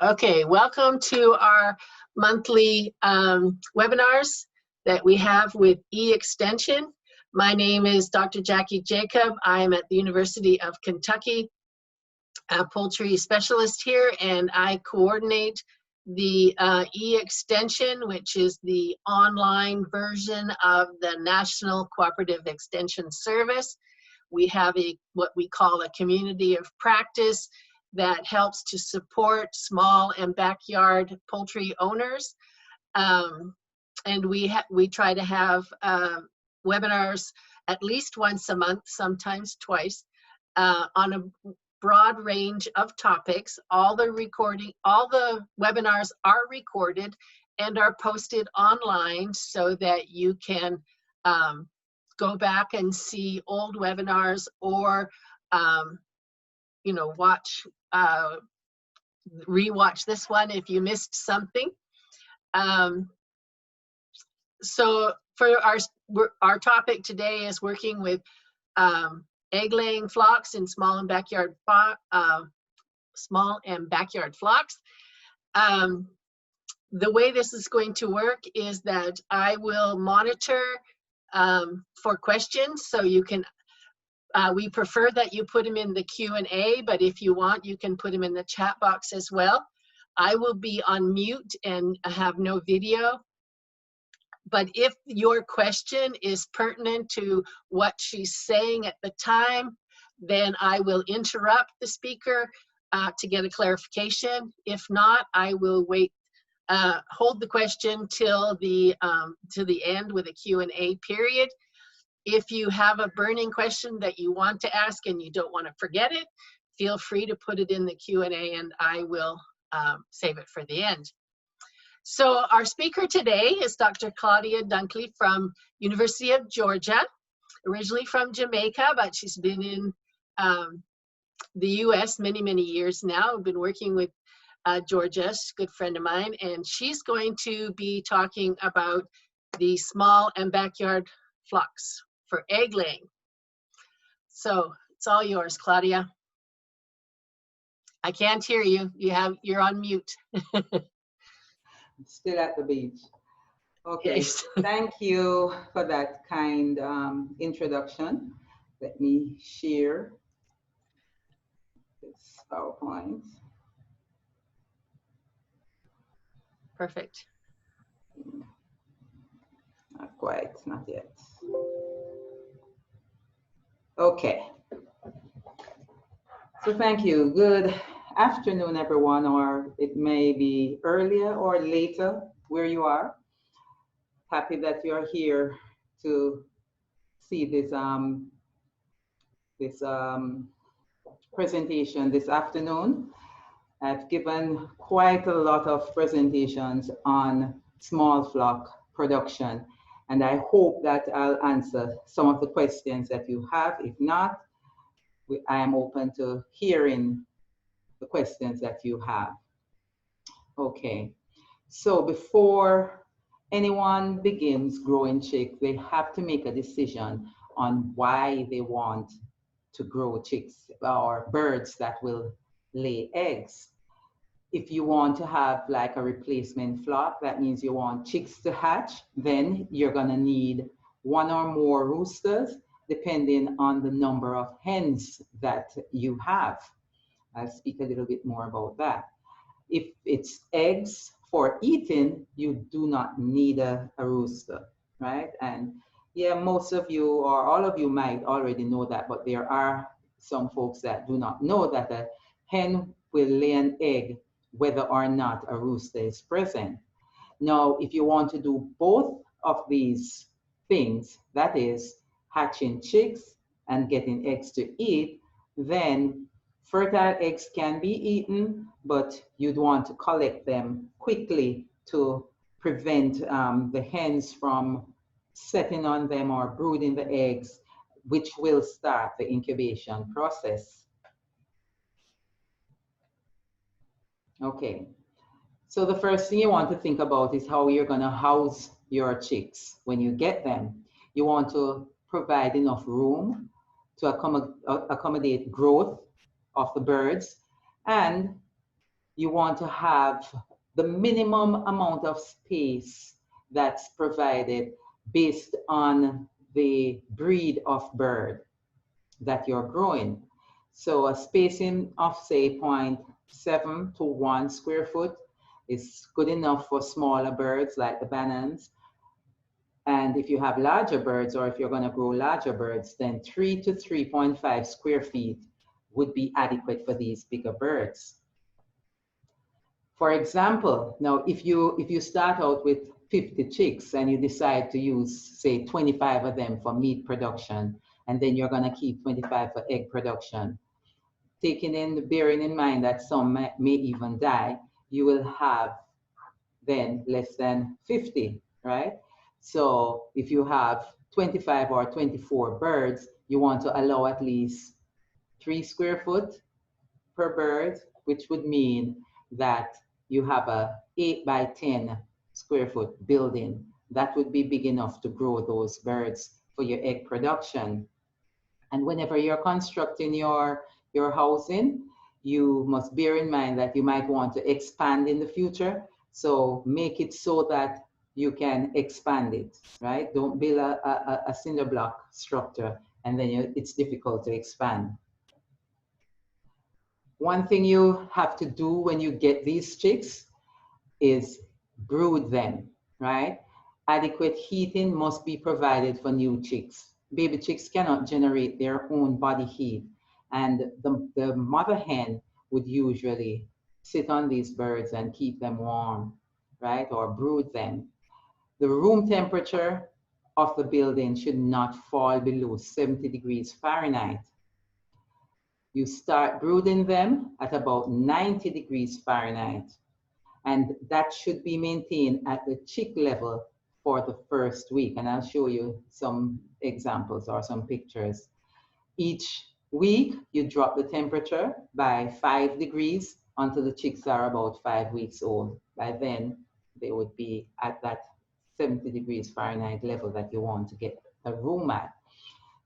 Okay, welcome to our monthly webinars that we have with E-Extension. My name is Dr. Jackie Jacob. I'm at the University of Kentucky, a poultry specialist here, and I coordinate the E-Extension, which is the online version of the National Cooperative Extension Service. We have what we call a community of practice that helps to support small and backyard poultry owners. And we try to have webinars at least once a month, sometimes twice, on a broad range of topics. All the webinars are recorded and are posted online so that you can go back and see old webinars or rewatch this one if you missed something. So for our topic today is working with egg-laying flocks in small and backyard flocks. The way this is going to work is that I will monitor for questions, so you can. We prefer that you put them in the Q&A, but if you want, you can put them in the chat box as well. I will be on mute and have no video. But if your question is pertinent to what she's saying at the time, then I will interrupt the speaker to get a clarification. If not, I will wait, hold the question till the end with a Q&A period. If you have a burning question that you want to ask and you don't want to forget it, feel free to put it in the Q&A and I will save it for the end. So our speaker today is Dr. Claudia Dunkley from University of Georgia, originally from Jamaica, but she's been in the US many, many years now. I've been working with Georgia, she's a good friend of mine, and she's going to be talking about the small and backyard flocks for egg laying. So it's all yours, Claudia. I can't hear you. You're on mute. Still at the beach. Okay, Yes. Thank you for that kind introduction. Let me share this PowerPoint. Perfect. Not quite, not yet. Okay. So thank you. Good afternoon, everyone, or it may be earlier or later where you are. Happy that you're here to see this presentation this afternoon. I've given quite a lot of presentations on small flock production, and I hope that I'll answer some of the questions that you have. If not, I am open to hearing the questions that you have. Okay, so before anyone begins growing chicks, they have to make a decision on why they want to grow chicks or birds that will lay eggs. If you want to have like a replacement flock, that means you want chicks to hatch, then you're gonna need one or more roosters depending on the number of hens that you have. I'll speak a little bit more about that. If it's eggs for eating, you do not need a rooster, right? And yeah, most of you or all of you might already know that, but there are some folks that do not know that a hen will lay an egg whether or not a rooster is present. Now, if you want to do both of these things, that is hatching chicks and getting eggs to eat, then fertile eggs can be eaten, but you'd want to collect them quickly to prevent the hens from setting on them or brooding the eggs, which will start the incubation process. Okay, so the first thing you want to think about is how you're going to house your chicks when you get them. You want to provide enough room to accommodate growth of the birds, and you want to have the minimum amount of space that's provided based on the breed of bird that you're growing. So a spacing of say 0.7 to 1 square foot is good enough for smaller birds like the bannons. And if you have larger birds, or if you're going to grow larger birds, then 3 to 3.5 square feet would be adequate for these bigger birds. For example, now if you start out with 50 chicks and you decide to use say 25 of them for meat production, and then you're going to keep 25 for egg production, bearing in mind that some may even die, you will have then less than 50, right? So if you have 25 or 24 birds, you want to allow at least 3 square foot per bird, which would mean that you have a 8 by 10 square foot building. That would be big enough to grow those birds for your egg production. And whenever you're constructing your housing, you must bear in mind that you might want to expand in the future. So make it so that you can expand it, right? Don't build a cinder block structure and then it's difficult to expand. One thing you have to do when you get these chicks is brood them, right? Adequate heating must be provided for new chicks. Baby chicks cannot generate their own body heat, and the mother hen would usually sit on these birds and keep them warm, right? Or brood them. The room temperature of the building should not fall below 70 degrees Fahrenheit. You start brooding them at about 90 degrees Fahrenheit, and that should be maintained at the chick level for the first week. And I'll show you some examples or some pictures. Each week, you drop the temperature by 5 degrees until the chicks are about 5 weeks old. By then, they would be at that 70 degrees Fahrenheit level that you want to get a room at.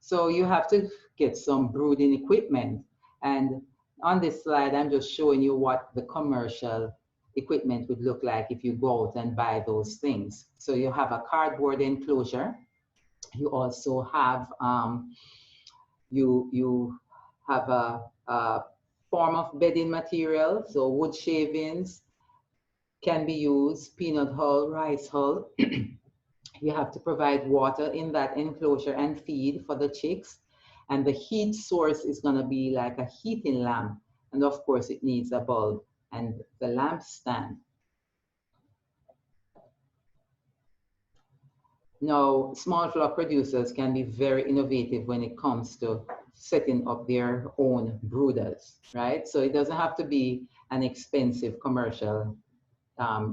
So you have to get some brooding equipment. And on this slide, I'm just showing you what the commercial equipment would look like if you go out and buy those things. So you have a cardboard enclosure. You also have you have a form of bedding material. So wood shavings can be used, peanut hull, rice hull. You have to provide water in that enclosure and feed for the chicks. And the heat source is going to be like a heating lamp. And of course, it needs a bulb and the lamp stand. Now, small flock producers can be very innovative when it comes to setting up their own brooders, right? So it doesn't have to be an expensive commercial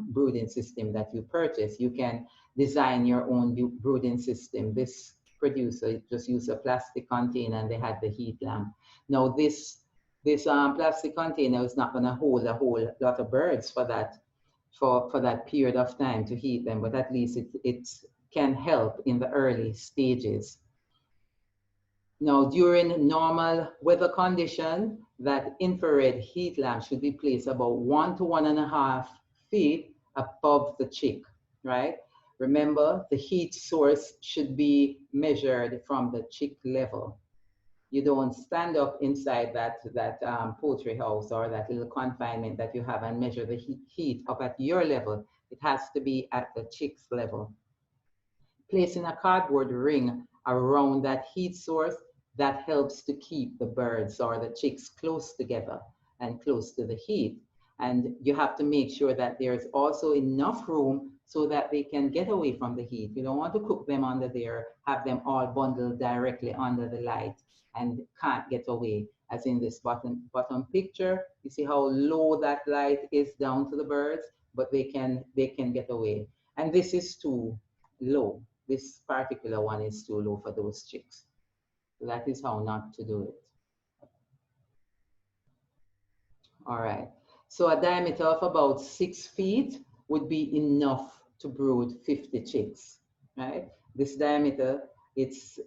brooding system that you purchase. You can design your own brooding system. This producer just used a plastic container and they had the heat lamp. Now this plastic container is not going to hold a whole lot of birds for that period of time to heat them, but at least it can help in the early stages. Now, during normal weather condition, that infrared heat lamp should be placed about 1 to 1.5 feet above the chick, right? Remember, the heat source should be measured from the chick level. You don't stand up inside that poultry house or that little confinement that you have and measure the heat up at your level. It has to be at the chick's level. Placing a cardboard ring around that heat source, that helps to keep the birds or the chicks close together and close to the heat. And you have to make sure that there's also enough room so that they can get away from the heat. You don't want to cook them under there, have them all bundled directly under the light and can't get away. As in this bottom picture, you see how low that light is down to the birds, but they can get away. And this is too low. This particular one is too low for those chicks. So that is how not to do it. All right. So a diameter of about 6 feet would be enough to brood 50 chicks, right? This diameter, it's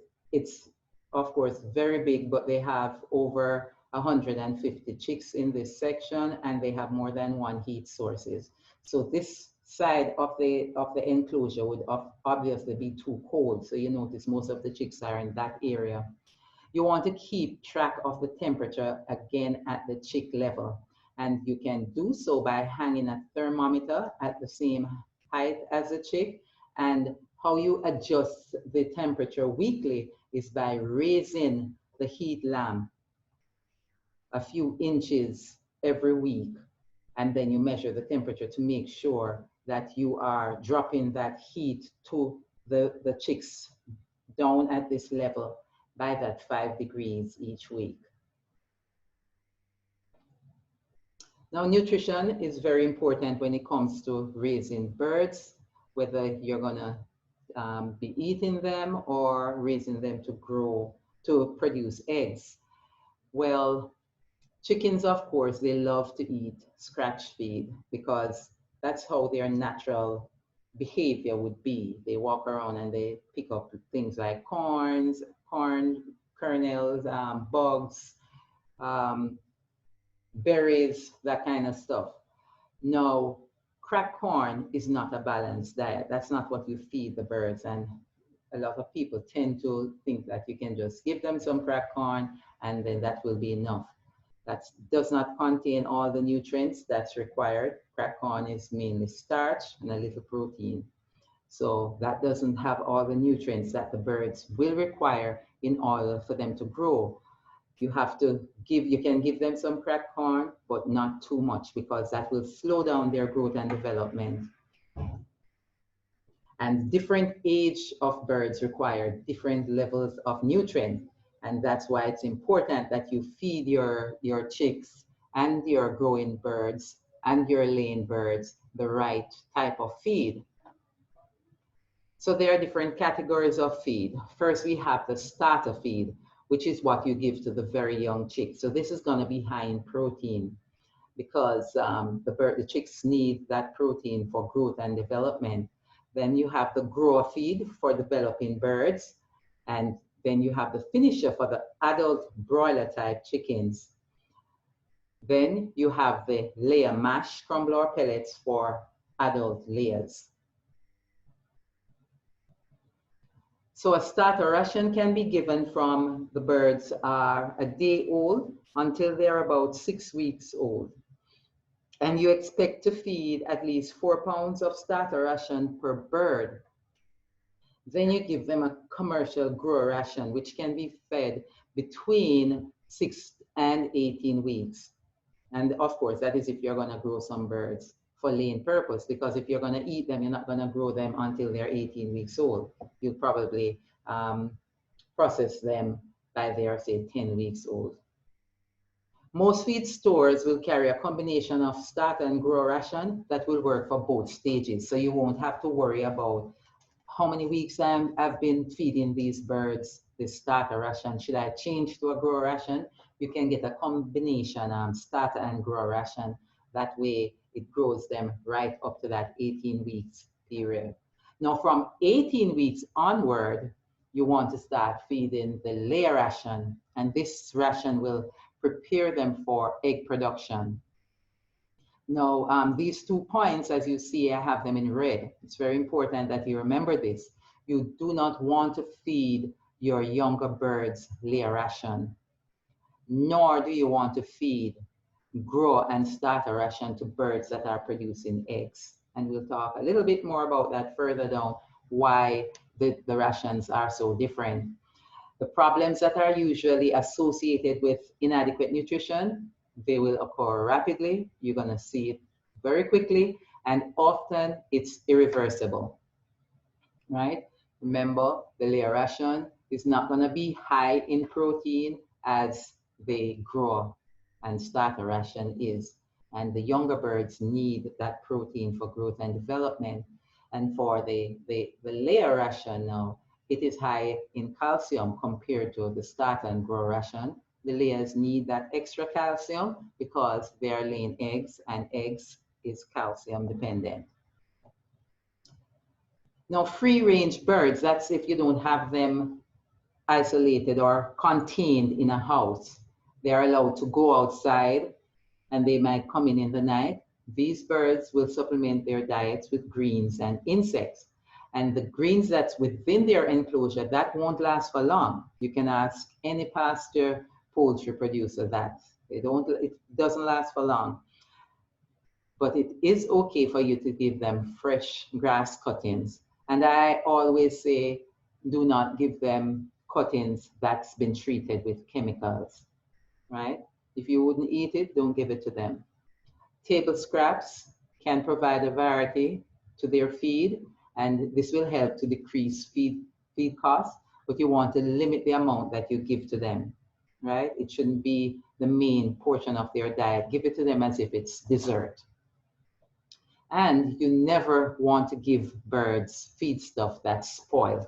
of course very big, but they have over 150 chicks in this section, and they have more than one heat sources. So this side of the enclosure would obviously be too cold. So you notice most of the chicks are in that area. You want to keep track of the temperature again at the chick level. And you can do so by hanging a thermometer at the same height as the chick. And how you adjust the temperature weekly is by raising the heat lamp a few inches every week. And then you measure the temperature to make sure that you are dropping that heat to the chicks down at this level by that 5 degrees each week. Now, nutrition is very important when it comes to raising birds, whether you're gonna be eating them or raising them to grow, to produce eggs. Well, chickens, of course, they love to eat scratch feed because that's how their natural behavior would be. They walk around and they pick up things like corn kernels, bugs, berries, that kind of stuff. Now, cracked corn is not a balanced diet. That's not what you feed the birds. And a lot of people tend to think that you can just give them some cracked corn and then that will be enough. That does not contain all the nutrients that's required. Cracked corn is mainly starch and a little protein. So that doesn't have all the nutrients that the birds will require in order for them to grow. You have to you can give them some cracked corn, but not too much because that will slow down their growth and development. And different age of birds require different levels of nutrient. And that's why it's important that you feed your chicks and your growing birds and your laying birds the right type of feed. So there are different categories of feed. First, we have the starter feed, which is what you give to the very young chicks. So this is going to be high in protein because the chicks need that protein for growth and development. Then you have the grower feed for developing birds. And then you have the finisher for the adult broiler type chickens. Then you have the layer mash, crumble or pellets for adult layers. So a starter ration can be given from the birds are a day old until they're about 6 weeks old. And you expect to feed at least 4 pounds of starter ration per bird. Then you give them a commercial grower ration, which can be fed between 6 and 18 weeks. And of course, that is if you're going to grow some birds for laying purpose, because if you're going to eat them, you're not going to grow them until they're 18 weeks old. You'll probably process them by they're, say, 10 weeks old. Most feed stores will carry a combination of starter and grower ration that will work for both stages. So you won't have to worry about how many weeks I've been feeding these birds this starter ration. Should I change to a grower ration? You can get a combination starter and grower ration. That way it grows them right up to that 18 weeks period. Now from 18 weeks onward, you want to start feeding the layer ration, and this ration will prepare them for egg production. Now, these 2 points, as you see, I have them in red. It's very important that you remember this. You do not want to feed your younger birds layer ration, nor do you want to feed grower and starter ration to birds that are producing eggs. And we'll talk a little bit more about that further down, why the rations are so different. The problems that are usually associated with inadequate nutrition, they will occur rapidly. You're going to see it very quickly, and often it's irreversible, right? Remember, the layer ration is not going to be high in protein as the grower and starter ration is. And the younger birds need that protein for growth and development. And for the layer ration now, it is high in calcium compared to the starter and grower ration. The layers need that extra calcium because they are laying eggs, and eggs is calcium dependent. Now, free range birds, that's if you don't have them isolated or contained in a house. They are allowed to go outside and they might come in the night. These birds will supplement their diets with greens and insects. And the greens that's within their enclosure, that won't last for long. You can ask any pasture poultry producer that. It doesn't last for long. But it is okay for you to give them fresh grass cuttings. And I always say, do not give them cuttings that's been treated with chemicals, right? If you wouldn't eat it, don't give it to them. Table scraps can provide a variety to their feed, and this will help to decrease feed costs, but you want to limit the amount that you give to them, right? It shouldn't be the main portion of their diet. Give it to them as if it's dessert. And you never want to give birds feed stuff that's spoiled.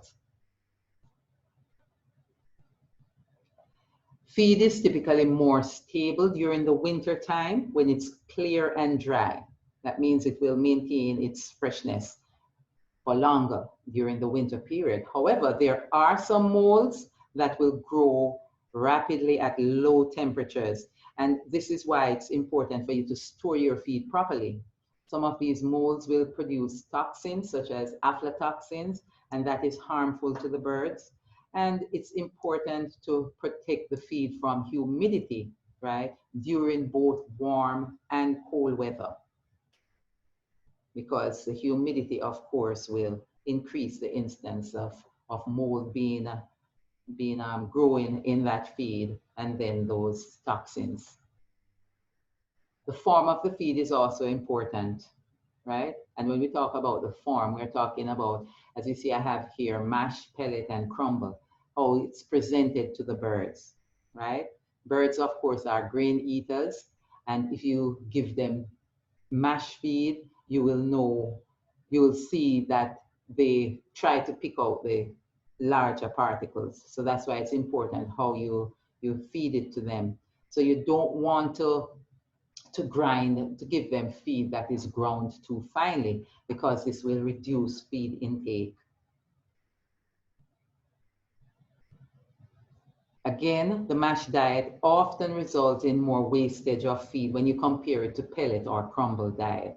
Feed is typically more stable during the winter time when it's clear and dry. That means it will maintain its freshness for longer during the winter period. However, there are some molds that will grow rapidly at low temperatures. And this is why it's important for you to store your feed properly. Some of these molds will produce toxins such as aflatoxins, and that is harmful to the birds. And it's important to protect the feed from humidity, right, during both warm and cold weather. Because the humidity, of course, will increase the instance of mold growing in that feed, and then those toxins. The form of the feed is also important, right? And when we talk about the form, we're talking about, as you see, I have here mash, pellet, and crumble, how it's presented to the birds, right? Birds, of course, are grain eaters. And if you give them mash feed, you will see that they try to pick out the larger particles. So that's why it's important how you feed it to them. So you don't want to give them feed that is ground too finely, because this will reduce feed intake. Again, the mash diet often results in more wastage of feed when you compare it to pellet or crumble diet.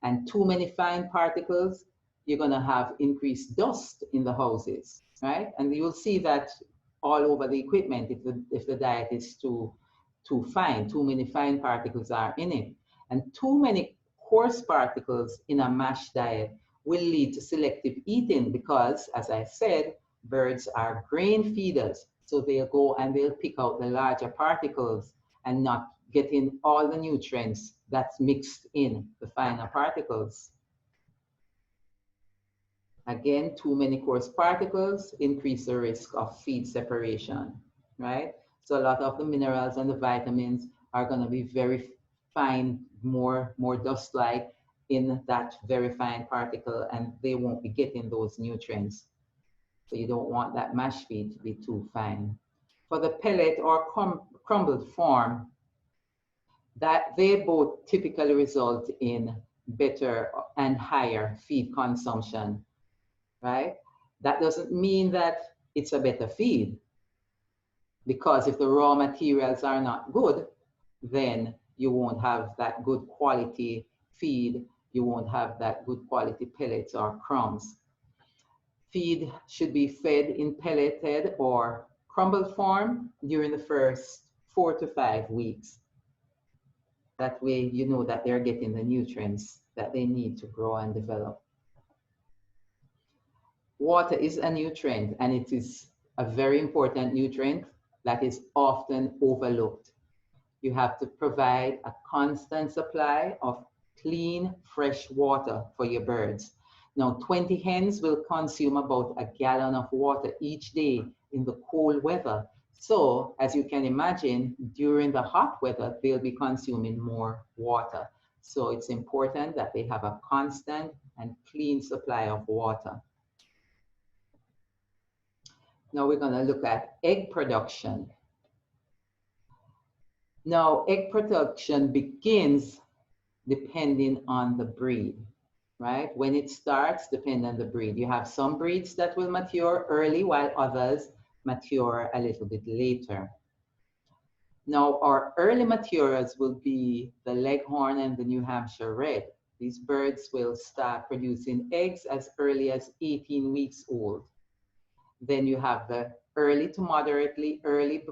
And too many fine particles, you're going to have increased dust in the houses, right? And you'll see that all over the equipment if the diet is too fine, too many fine particles are in it. And too many coarse particles in a mash diet will lead to selective eating because, as I said, birds are grain feeders. So they'll go and they'll pick out the larger particles and not get in all the nutrients that's mixed in the finer particles. Again, too many coarse particles increase the risk of feed separation, right? So a lot of the minerals and the vitamins are going to be very fine, more dust-like in that very fine particle, and they won't be getting those nutrients. So you don't want that mash feed to be too fine. For the pellet or crumbled form, that they both typically result in better and higher feed consumption, right? That doesn't mean that it's a better feed, because if the raw materials are not good, then you won't have that good quality feed. You won't have that good quality pellets or crumbs. Feed should be fed in pelleted or crumbled form during the first 4 to 5 weeks. That way you know that they're getting the nutrients that they need to grow and develop. Water is a nutrient, and it is a very important nutrient that is often overlooked. You have to provide a constant supply of clean, fresh water for your birds. Now, 20 hens will consume about a gallon of water each day in the cold weather. So, as you can imagine, during the hot weather, they'll be consuming more water. So it's important that they have a constant and clean supply of water. Now we're going to look at egg production. Now, egg production begins depending on the breed, right? When it starts, depending on the breed. You have some breeds that will mature early, while others mature a little bit later. Now, our early maturers will be the Leghorn and the New Hampshire Red. These birds will start producing eggs as early as 18 weeks old. Then you have the early to moderately early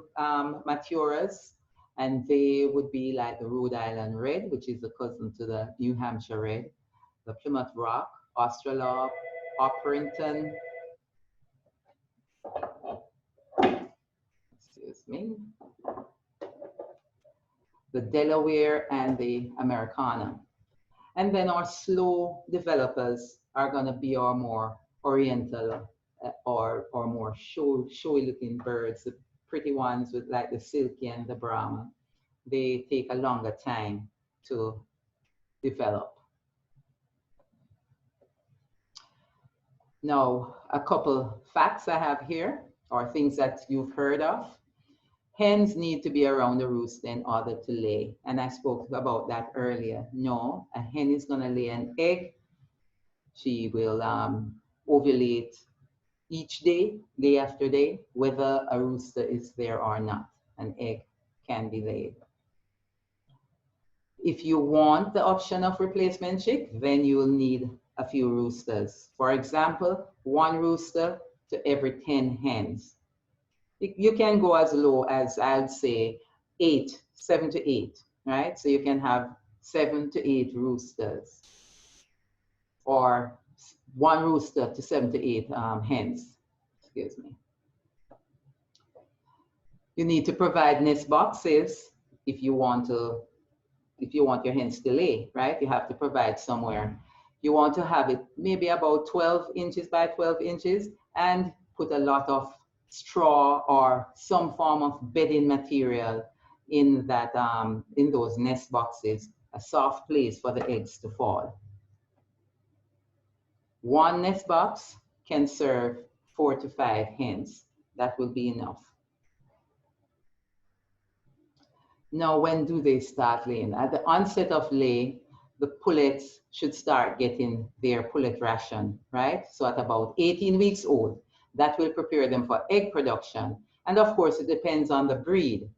maturers, and they would be like the Rhode Island Red, which is the cousin to the New Hampshire Red, the Plymouth Rock, Australorp, Oprington, excuse me, the Delaware, and the Americana. And then our slow developers are going to be our more oriental or more showy looking birds, the pretty ones with like the silky and the Brahma. They take a longer time to develop. Now, a couple facts I have here, or things that you've heard of. Hens need to be around the roost in order to lay. And I spoke about that earlier. No, a hen is going to lay an egg. She will ovulate each day, day after day, whether a rooster is there or not. An egg can be laid. If you want the option of replacement chick, then you will need a few roosters. For example, 1 rooster to every 10 hens. You can go as low as, I'd say, 7 to 8, right? So you can have 7 to 8 roosters, or 1 rooster to 7 to 8 hens, excuse me. You need to provide nest boxes if you want your hens to lay, right? You have to provide somewhere. You want to have it maybe about 12 inches by 12 inches and put a lot of straw or some form of bedding material in that in those nest boxes, a soft place for the eggs to fall. 1 nest box can serve 4 to 5 hens. That will be enough. Now, when do they start laying? At the onset of lay, the pullets should start getting their pullet ration, right? So at about 18 weeks old, that will prepare them for egg production. And of course, it depends on the breed.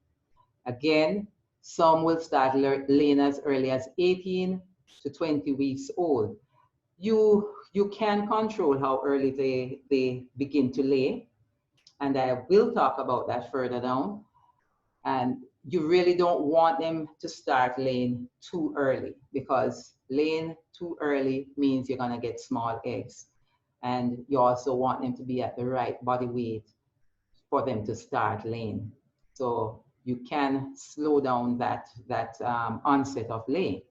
Again, some will start laying as early as 18 to 20 weeks old. You can control how early they begin to lay. And I will talk about that further down. And you really don't want them to start laying too early, because laying too early means you're going to get small eggs. And you also want them to be at the right body weight for them to start laying. So you can slow down that onset of laying.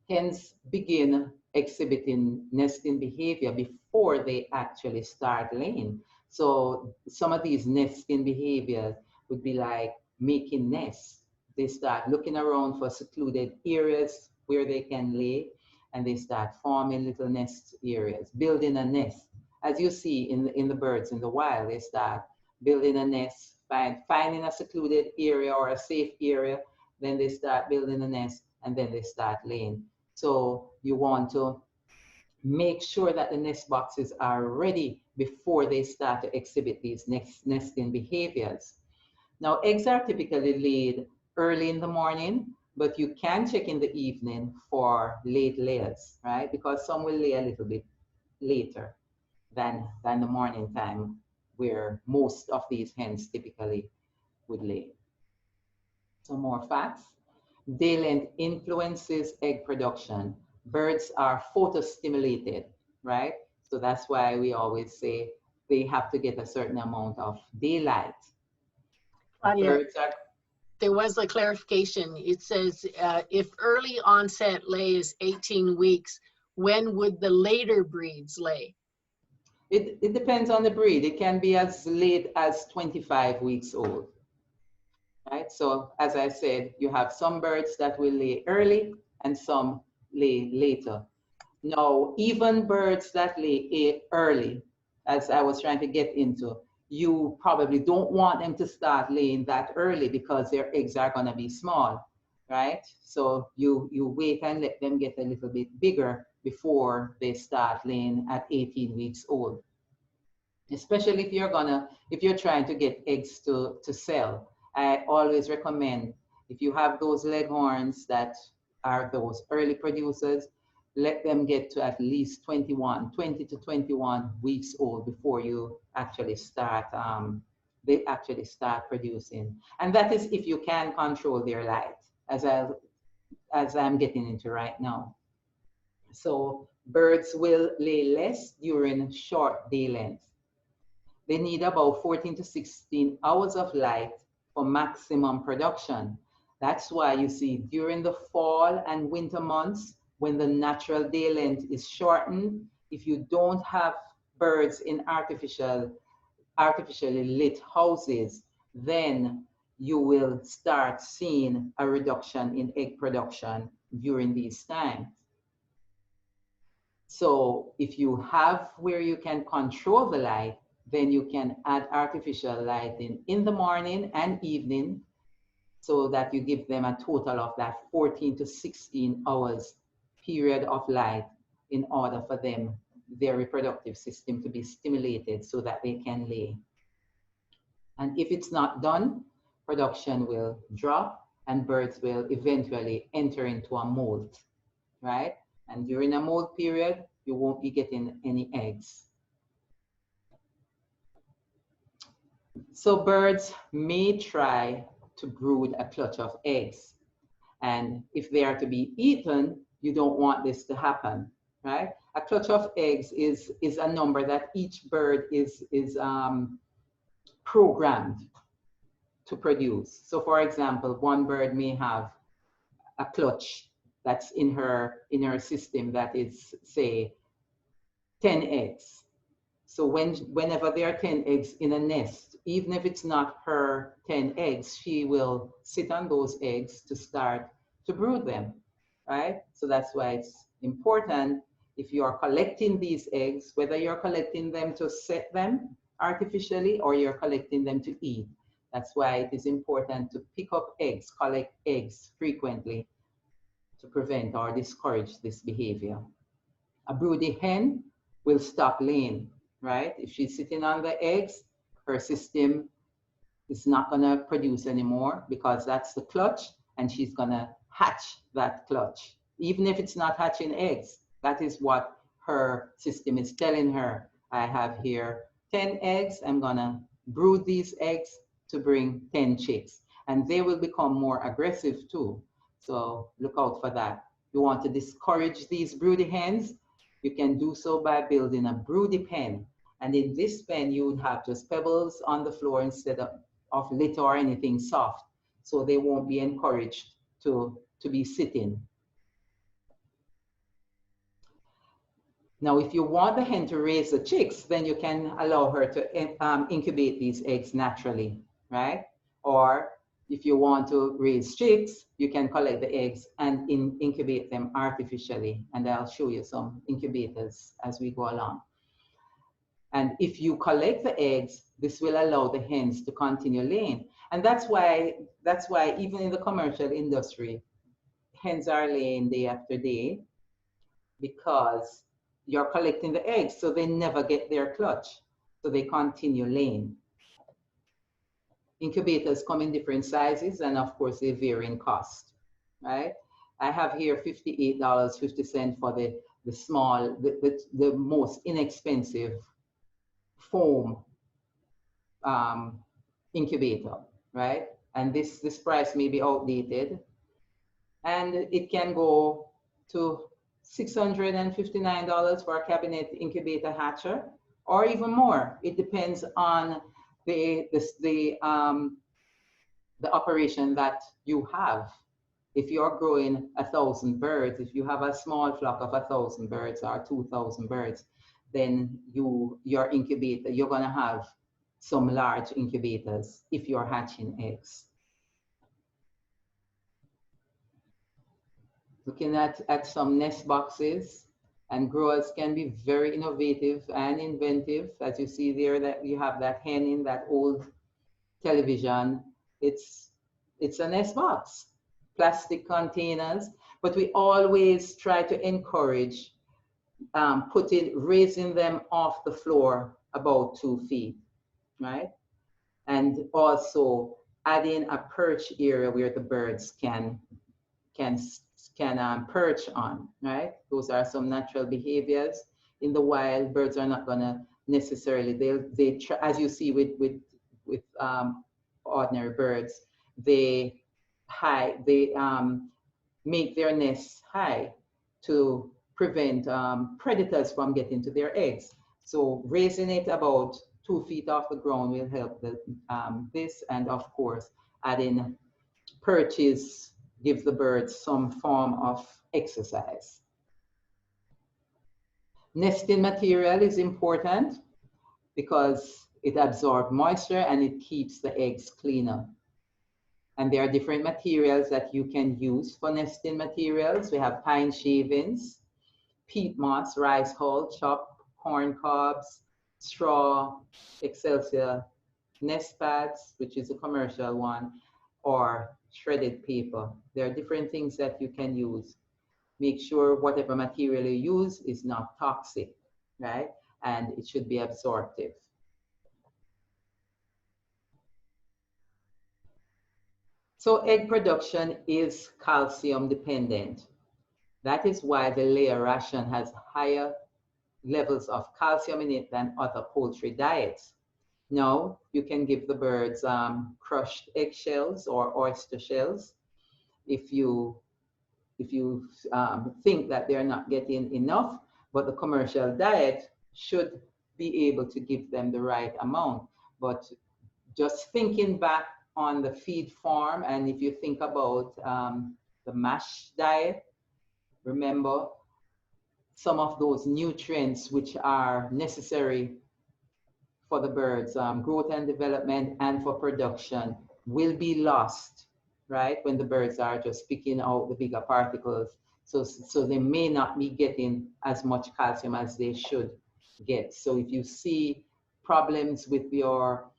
Hens begin exhibiting nesting behavior before they actually start laying. So some of these nesting behaviors would be like making nests. They start looking around for secluded areas where they can lay, and they start forming little nest areas, building a nest. As you see in the birds in the wild, they start building a nest, finding a secluded area or a safe area, then they start building a nest, and then they start laying. So you want to make sure that the nest boxes are ready before they start to exhibit these nesting behaviors. Now, eggs are typically laid early in the morning, but you can check in the evening for late layers, right? Because some will lay a little bit later than the morning time, where most of these hens typically would lay. Some more facts. Day length influences egg production. Birds are photostimulated, right? So that's why we always say they have to get a certain amount of daylight. Claudia, there was a clarification. It says if early onset lay is 18 weeks, when would the later breeds lay? It depends on the breed. It can be as late as 25 weeks old. Right? So as I said, you have some birds that will lay early and some lay later. Now, even birds that lay early, as I was trying to get into, you probably don't want them to start laying that early because their eggs are going to be small, right? So you wait and let them get a little bit bigger before they start laying at 18 weeks old. Especially if you're trying to get eggs to sell. I always recommend, if you have those leghorns that are those early producers, let them get to at least 20 to 21 weeks old before you actually start, they actually start producing. And that is if you can control their light, as I'm getting into right now. So birds will lay less during short day lengths. They need about 14 to 16 hours of light for maximum production. That's why you see during the fall and winter months, when the natural day length is shortened, if you don't have birds in artificially lit houses, then you will start seeing a reduction in egg production during these times. So if you have where you can control the light, then you can add artificial lighting in the morning and evening so that you give them a total of that 14 to 16 hours period of light in order for them, their reproductive system to be stimulated so that they can lay. And if it's not done, production will drop and birds will eventually enter into a molt, right? And during a molt period, you won't be getting any eggs. So birds may try to brood a clutch of eggs. And if they are to be eaten, you don't want this to happen, right? A clutch of eggs is a number that each bird is programmed to produce. So for example, one bird may have a clutch that's in her system that is, say, 10 eggs. So whenever there are 10 eggs in a nest, even if it's not her 10 eggs, she will sit on those eggs to start to brood them, right? So that's why it's important, if you are collecting these eggs, whether you're collecting them to set them artificially or you're collecting them to eat. That's why it is important to pick up eggs, collect eggs frequently to prevent or discourage this behavior. A broody hen will stop laying, right? If she's sitting on the eggs, her system is not gonna produce anymore because that's the clutch, and she's gonna hatch that clutch. Even if it's not hatching eggs, that is what her system is telling her. I have here 10 eggs, I'm gonna brood these eggs to bring 10 chicks. And they will become more aggressive too. So look out for that. You want to discourage these broody hens, you can do so by building a broody pen. And in this pen, you would have just pebbles on the floor instead of litter or anything soft. So they won't be encouraged to be sitting. Now, if you want the hen to raise the chicks, then you can allow her to incubate these eggs naturally, right? Or if you want to raise chicks, you can collect the eggs and incubate them artificially. And I'll show you some incubators as we go along. And if you collect the eggs, this will allow the hens to continue laying. And that's why even in the commercial industry, hens are laying day after day because you're collecting the eggs, so they never get their clutch. So they continue laying. Incubators come in different sizes, and of course they vary in cost, right? I have here $58.50 for the small, the most inexpensive foam incubator, right? And this price may be outdated, and it can go to $659 for a cabinet incubator hatcher, or even more. It depends on the operation that you have. If you're growing 1,000 birds, if you have a small flock of 1,000 birds or 2,000 birds, then your incubator, you're gonna have some large incubators if you're hatching eggs. Looking at some nest boxes, and growers can be very innovative and inventive. As you see there, that you have that hen in that old television. It's a nest box, plastic containers, but we always try to encourage raising them off the floor about 2 feet, right? And also adding a perch area where the birds can perch on, right? Those are some natural behaviors. In the wild, birds are not gonna necessarily, they try, as you see with ordinary birds, they make their nests high to prevent predators from getting to their eggs. So raising it about 2 feet off the ground will help this, and of course, adding perches gives the birds some form of exercise. Nesting material is important because it absorbs moisture and it keeps the eggs cleaner. And there are different materials that you can use for nesting materials. We have pine shavings, peat moss, rice hull, chopped corn cobs, straw, excelsior, nest pads, which is a commercial one, or shredded paper. There are different things that you can use. Make sure whatever material you use is not toxic, right? And it should be absorptive. So egg production is calcium dependent. That is why the layer ration has higher levels of calcium in it than other poultry diets. Now, you can give the birds crushed eggshells or oyster shells if you think that they're not getting enough, but the commercial diet should be able to give them the right amount. But just thinking back on the feed farm, and if you think about the MASH diet, remember some of those nutrients which are necessary for the birds' growth and development and for production will be lost, right? When the birds are just picking out the bigger particles. So they may not be getting as much calcium as they should get. So if you see problems with your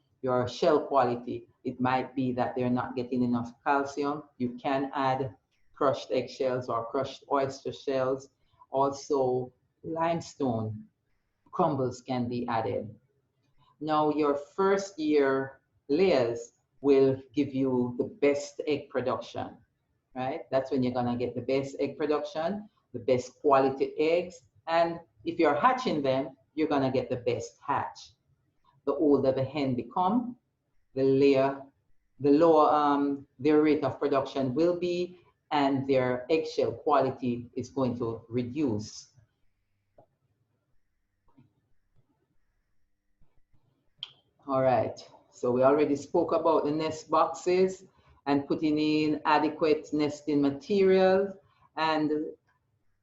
shell quality, it might be that they're not getting enough calcium. You can add crushed eggshells or crushed oyster shells. Also, limestone crumbles can be added. Now, your first year layers will give you the best egg production, right? That's when you're gonna get the best egg production, the best quality eggs, and if you're hatching them, you're gonna get the best hatch. The older the hen become, the lower their rate of production will be, and their eggshell quality is going to reduce. All right, so we already spoke about the nest boxes and putting in adequate nesting materials, and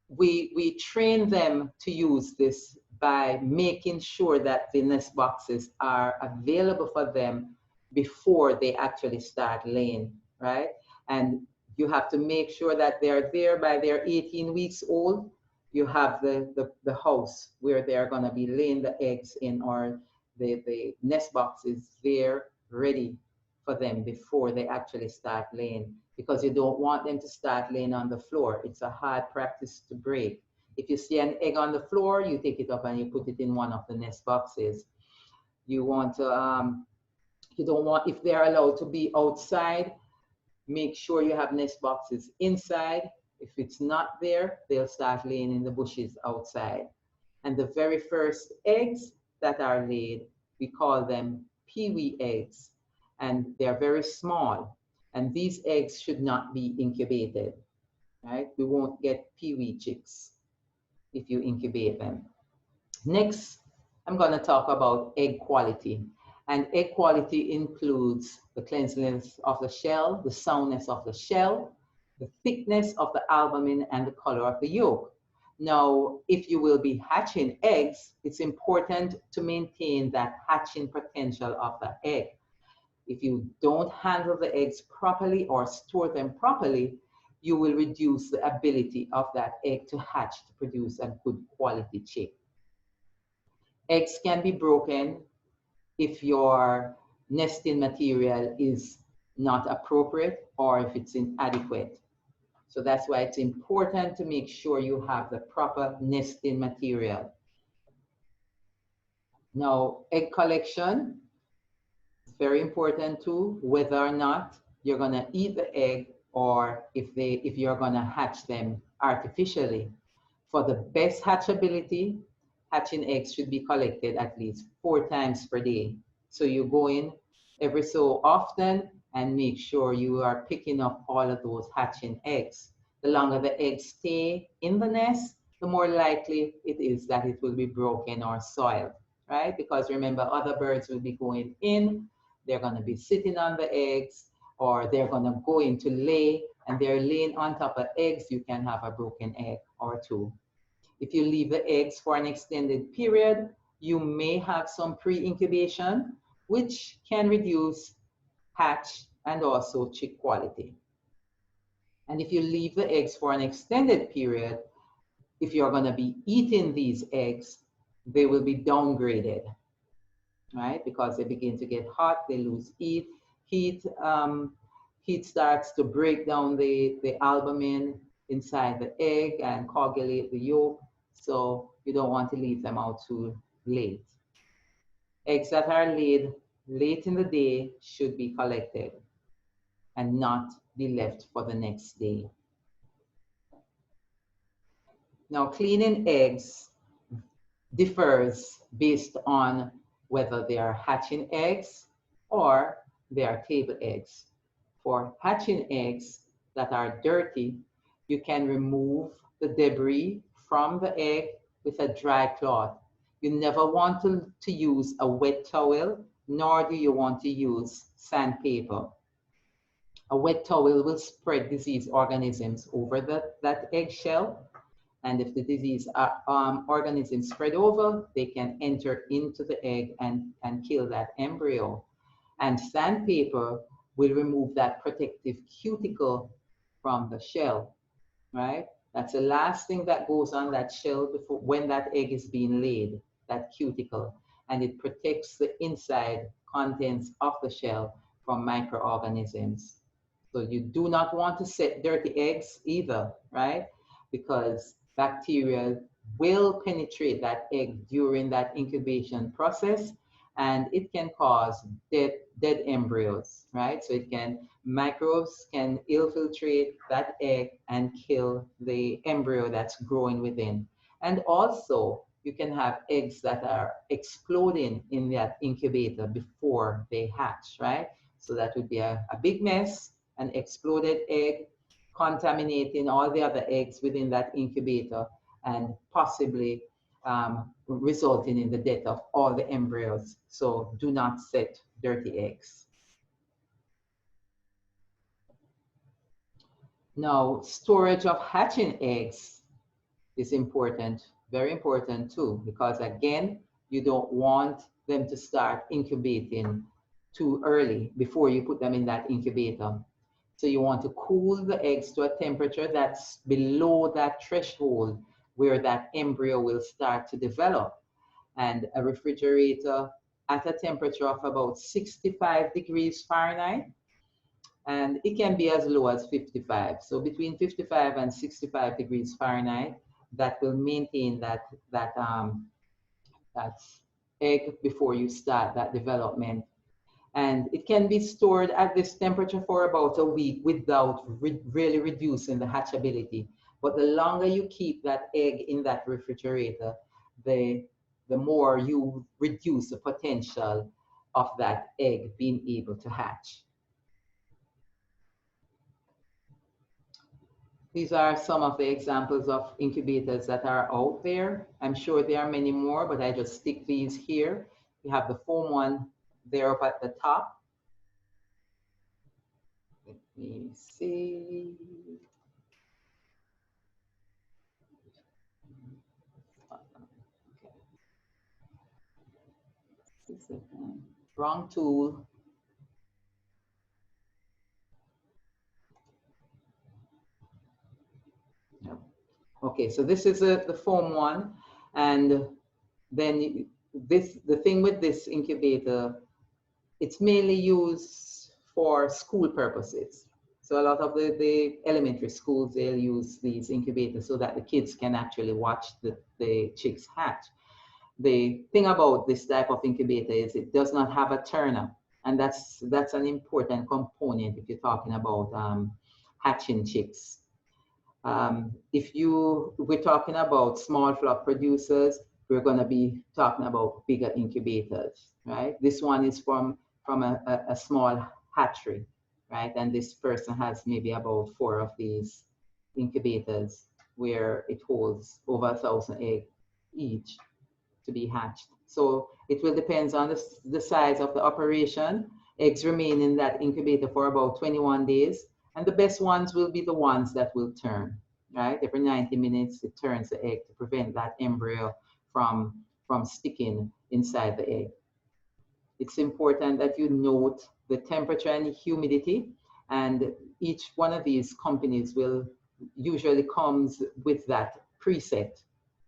we train them to use this by making sure that the nest boxes are available for them before they actually start laying, right? And you have to make sure that they're there by their 18 weeks old. You have the house where they're gonna be laying the eggs in, or the nest box is there ready for them before they actually start laying, because you don't want them to start laying on the floor. It's a hard practice to break. If you see an egg on the floor, you take it up and you put it in one of the nest boxes. You want to, you don't want, if they're allowed to be outside, make sure you have nest boxes inside. If it's not there, they'll start laying in the bushes outside. And the very first eggs that are laid, we call them peewee eggs, and they're very small. And these eggs should not be incubated, right? We won't get peewee chicks if you incubate them. Next, I'm going to talk about egg quality. And egg quality includes the cleanliness of the shell, the soundness of the shell, the thickness of the albumin, and the color of the yolk. Now, if you will be hatching eggs, it's important to maintain that hatching potential of the egg. If you don't handle the eggs properly or store them properly, you will reduce the ability of that egg to hatch to produce a good quality chick. Eggs can be broken if your nesting material is not appropriate or if it's inadequate. So that's why it's important to make sure you have the proper nesting material. Now, egg collection very important too, whether or not you're gonna eat the egg or if you're gonna hatch them artificially. For the best hatchability, hatching eggs should be collected at least 4 times per day. So you go in every so often and make sure you are picking up all of those hatching eggs. The longer the eggs stay in the nest, the more likely it is that it will be broken or soiled, right? Because remember, other birds will be going in, they're going to be sitting on the eggs, or they're going to go in to lay, and they're laying on top of eggs, you can have a broken egg or two. If you leave the eggs for an extended period, you may have some pre-incubation, which can reduce hatch and also chick quality. And if you leave the eggs for an extended period, if you're going to be eating these eggs, they will be downgraded, right? Because they begin to get hot, they lose heat. Heat starts to break down the albumin inside the egg and coagulate the yolk. So you don't want to leave them out too late. Eggs that are laid late in the day should be collected and not be left for the next day. Now, cleaning eggs differs based on whether they are hatching eggs or they are table eggs. For hatching eggs that are dirty, you can remove the debris from the egg with a dry cloth. You never want to use a wet towel, nor do you want to use sandpaper. A wet towel will spread disease organisms over that eggshell. And if the disease organisms spread over, they can enter into the egg and kill that embryo. And sandpaper will remove that protective cuticle from the shell, right? That's the last thing that goes on that shell before when that egg is being laid, that cuticle. And it protects the inside contents of the shell from microorganisms. So you do not want to set dirty eggs either, right? Because bacteria will penetrate that egg during that incubation process, and it can cause dead embryos, right? So microbes can infiltrate that egg and kill the embryo that's growing within. And also, you can have eggs that are exploding in that incubator before they hatch, right? So that would be a big mess, an exploded egg, contaminating all the other eggs within that incubator and possibly resulting in the death of all the embryos. So do not set dirty eggs. Now, storage of hatching eggs is important, very important too, because again, you don't want them to start incubating too early before you put them in that incubator. So you want to cool the eggs to a temperature that's below that threshold where that embryo will start to develop. And a refrigerator at a temperature of about 65 degrees Fahrenheit, and it can be as low as 55. So between 55 and 65 degrees Fahrenheit, that will maintain that egg before you start that development. And it can be stored at this temperature for about a week without really reducing the hatchability. But the longer you keep that egg in that refrigerator, the more you reduce the potential of that egg being able to hatch. These are some of the examples of incubators that are out there. I'm sure there are many more, but I just stick these here. You have the foam one there up at the top. Let me see. Okay. Wrong tool. No. Okay, so this is the foam one, and then the thing with this incubator, it's mainly used for school purposes. So a lot of the elementary schools, they'll use these incubators so that the kids can actually watch the chicks hatch. The thing about this type of incubator is it does not have a turner. And that's an important component if you're talking about hatching chicks. We're talking about small flock producers, we're going to be talking about bigger incubators, right? This one is from a small hatchery, right? And this person has maybe about 4 of these incubators where it holds over 1,000 eggs each to be hatched. So it will depend on the size of the operation. Eggs remain in that incubator for about 21 days. And the best ones will be the ones that will turn, right? Every 90 minutes, it turns the egg to prevent that embryo from sticking inside the egg. It's important that you note the temperature and humidity, and each one of these companies will usually comes with that preset,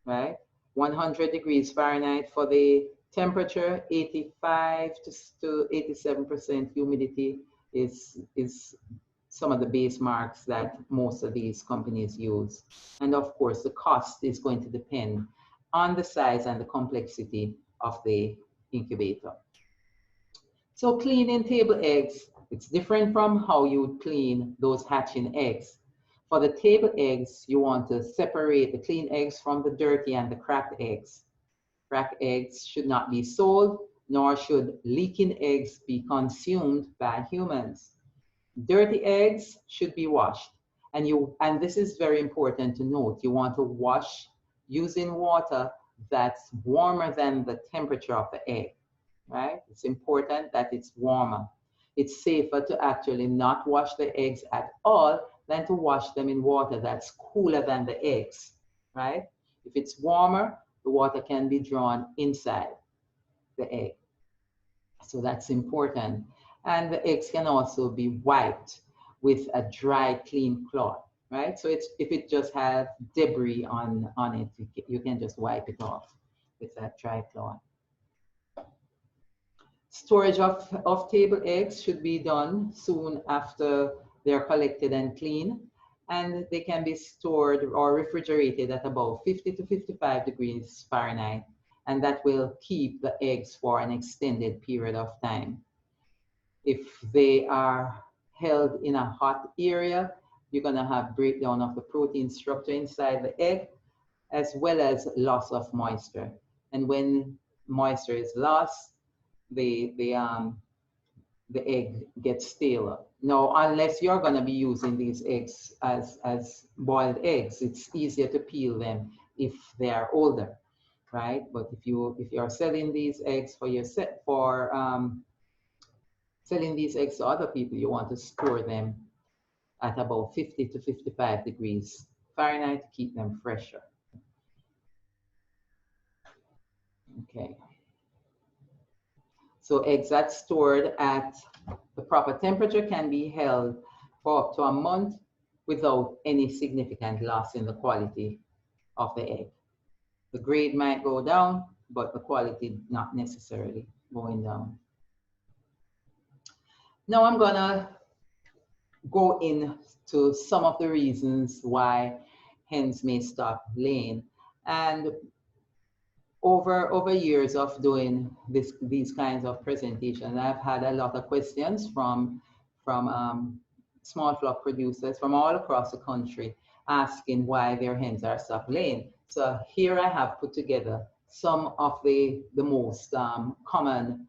right? 100 degrees Fahrenheit for the temperature, 85 to 87% humidity is some of the base marks that most of these companies use. And of course, the cost is going to depend on the size and the complexity of the incubator. So cleaning table eggs, it's different from how you would clean those hatching eggs. For the table eggs, you want to separate the clean eggs from the dirty and the cracked eggs. Cracked eggs should not be sold, nor should leaking eggs be consumed by humans. Dirty eggs should be washed. And this is very important to note. You want to wash using water that's warmer than the temperature of the egg, right? It's important that it's warmer. It's safer to actually not wash the eggs at all than to wash them in water that's cooler than the eggs, right? If it's warmer, the water can be drawn inside the egg. So that's important. And the eggs can also be wiped with a dry, clean cloth, right? So if it just has debris on it, you can just wipe it off with that dry cloth. Storage of table eggs should be done soon after they're collected and cleaned, and they can be stored or refrigerated at about 50 to 55 degrees Fahrenheit, and that will keep the eggs for an extended period of time. If they are held in a hot area, you're going to have breakdown of the protein structure inside the egg, as well as loss of moisture. And when moisture is lost, the egg gets stale. Now, unless you're going to be using these eggs as boiled eggs, it's easier to peel them if they are older, right? But if you're selling these eggs selling these eggs to other people, you want to store them at about 50 to 55 degrees Fahrenheit to keep them fresher. Okay. So eggs that's stored at the proper temperature can be held for up to a month without any significant loss in the quality of the egg. The grade might go down, but the quality not necessarily going down. Now I'm gonna go into some of the reasons why hens may stop laying. And over years of doing these kinds of presentations, I've had a lot of questions from small flock producers from all across the country asking why their hens are stopped laying. So here I have put together some of the most common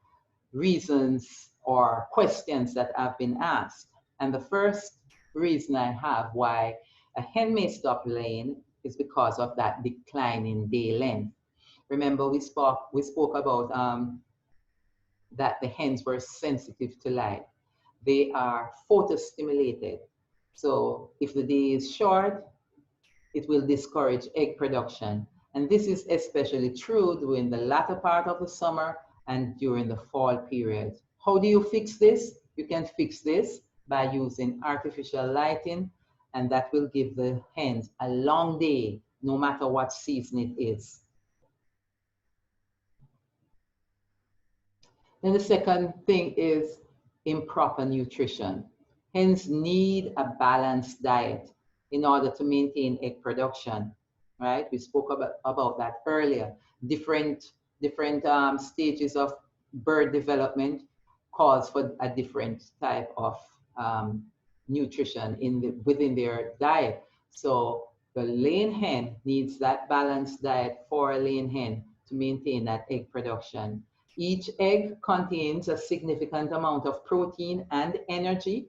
reasons or questions that I've been asked. And the first reason I have why a hen may stop laying is because of that decline in day length. Remember, we spoke about that the hens were sensitive to light. They are photostimulated. So if the day is short, it will discourage egg production. And this is especially true during the latter part of the summer and during the fall period. How do you fix this? You can fix this by using artificial lighting, and that will give the hens a long day, no matter what season it is. Then the second thing is improper nutrition. Hens need a balanced diet in order to maintain egg production, right? We spoke about that earlier. Different stages of bird development calls for a different type of nutrition within their diet. So the laying hen needs that balanced diet for a laying hen to maintain that egg production. Each egg contains a significant amount of protein and energy,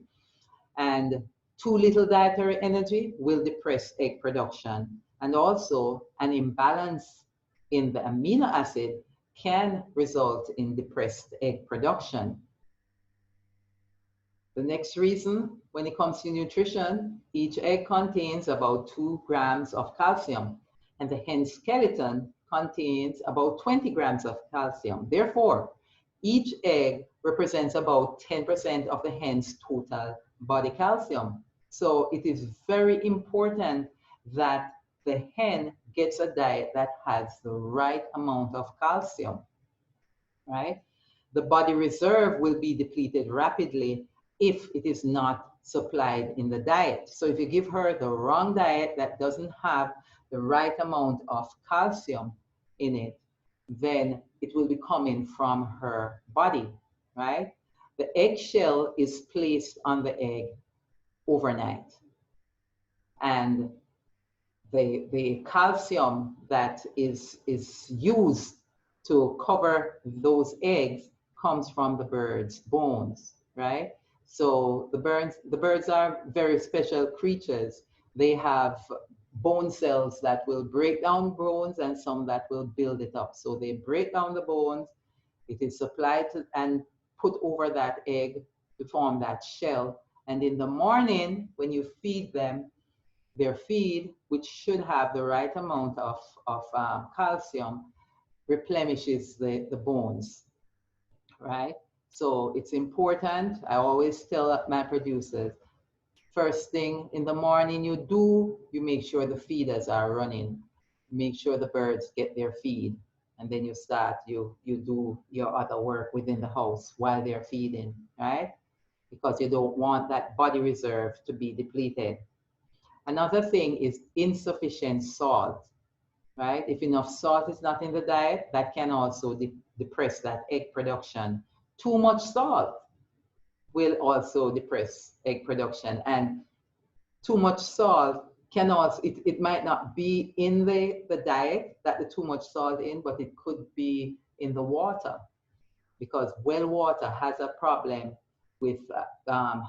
and too little dietary energy will depress egg production. And also, an imbalance in the amino acid can result in depressed egg production. The next reason, when it comes to nutrition, each egg contains about 2 grams of calcium, and the hen skeleton contains about 20 grams of calcium. Therefore, each egg represents about 10% of the hen's total body calcium. So it is very important that the hen gets a diet that has the right amount of calcium, right? The body reserve will be depleted rapidly if it is not supplied in the diet. So if you give her the wrong diet that doesn't have the right amount of calcium in it, then it will be coming from her body, right? The eggshell is placed on the egg overnight. And the calcium that is used to cover those eggs comes from the bird's bones, right? So the birds are very special creatures. They have bone cells that will break down bones and some that will build it up. So they break down the bones, it is supplied and put over that egg to form that shell. And in the morning, when you feed them, their feed, which should have the right amount of calcium, replenishes the bones, right? So it's important. I always tell my producers, first thing in the morning you make sure the feeders are running. Make sure the birds get their feed. And then you do your other work within the house while they're feeding, right? Because you don't want that body reserve to be depleted. Another thing is insufficient salt, right? If enough salt is not in the diet, that can also depress that egg production. Too much salt will also depress egg production, and too much salt can also, it might not be in the diet that the too much salt in, but it could be in the water, because well water has a problem with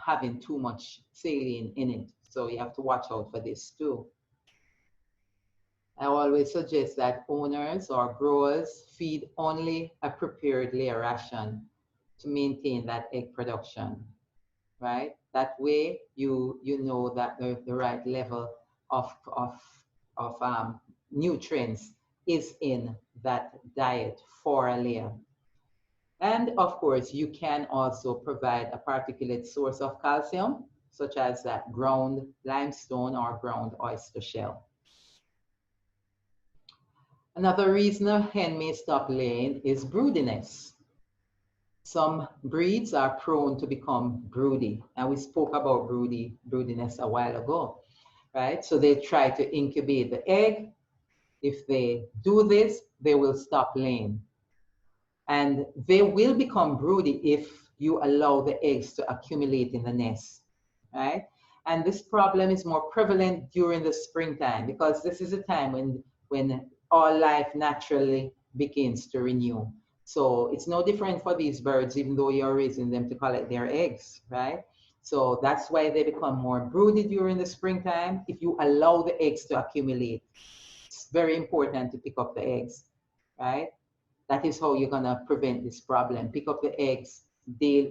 having too much saline in it. So you have to watch out for this too. I always suggest that owners or growers feed only a prepared layer ration to maintain that egg production, right? That way you know that the right level of nutrients is in that diet for a layer. And of course, you can also provide a particulate source of calcium, such as that ground limestone or ground oyster shell. Another reason a hen may stop laying is broodiness. Some breeds are prone to become broody, and we spoke about broodiness a while ago, right? So they try to incubate the egg. If they do this, they will stop laying. And they will become broody if you allow the eggs to accumulate in the nest, right? And this problem is more prevalent during the springtime, because this is a time when all life naturally begins to renew. So it's no different for these birds, even though you're raising them to collect their eggs, right? So that's why they become more broody during the springtime. If you allow the eggs to accumulate, it's very important to pick up the eggs, right? That is how you're gonna prevent this problem. Pick up the eggs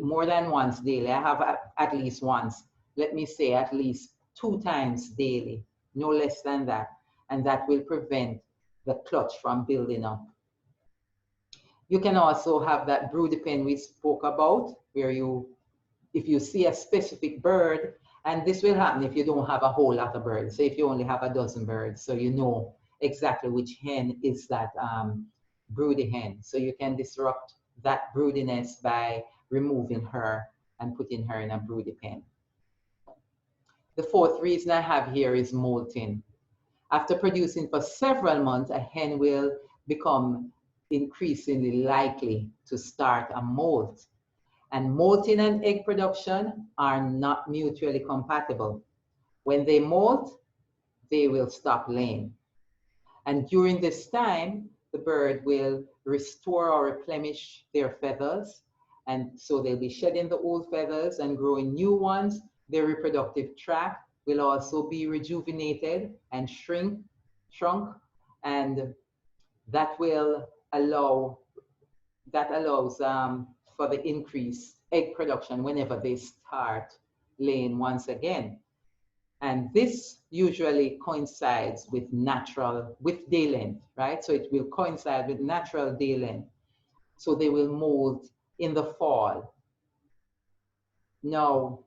more than once daily. I have at least once, let me say at least 2 times daily, no less than that. And that will prevent the clutch from building up. You can also have that broody pen we spoke about, where if you see a specific bird, and this will happen if you don't have a whole lot of birds. Say if you only have a dozen birds, so you know exactly which hen is that broody hen. So you can disrupt that broodiness by removing her and putting her in a broody pen. The fourth reason I have here is molting. After producing for several months, a hen will become increasingly likely to start a molt. And molting and egg production are not mutually compatible. When they molt, they will stop laying. And during this time, the bird will restore or replenish their feathers. And so they'll be shedding the old feathers and growing new ones. Their reproductive tract will also be rejuvenated and shrunk. And that will allows for the increased egg production whenever they start laying once again. And this usually coincides with day length, right? So it will coincide with natural day length. So they will molt in the fall. Now,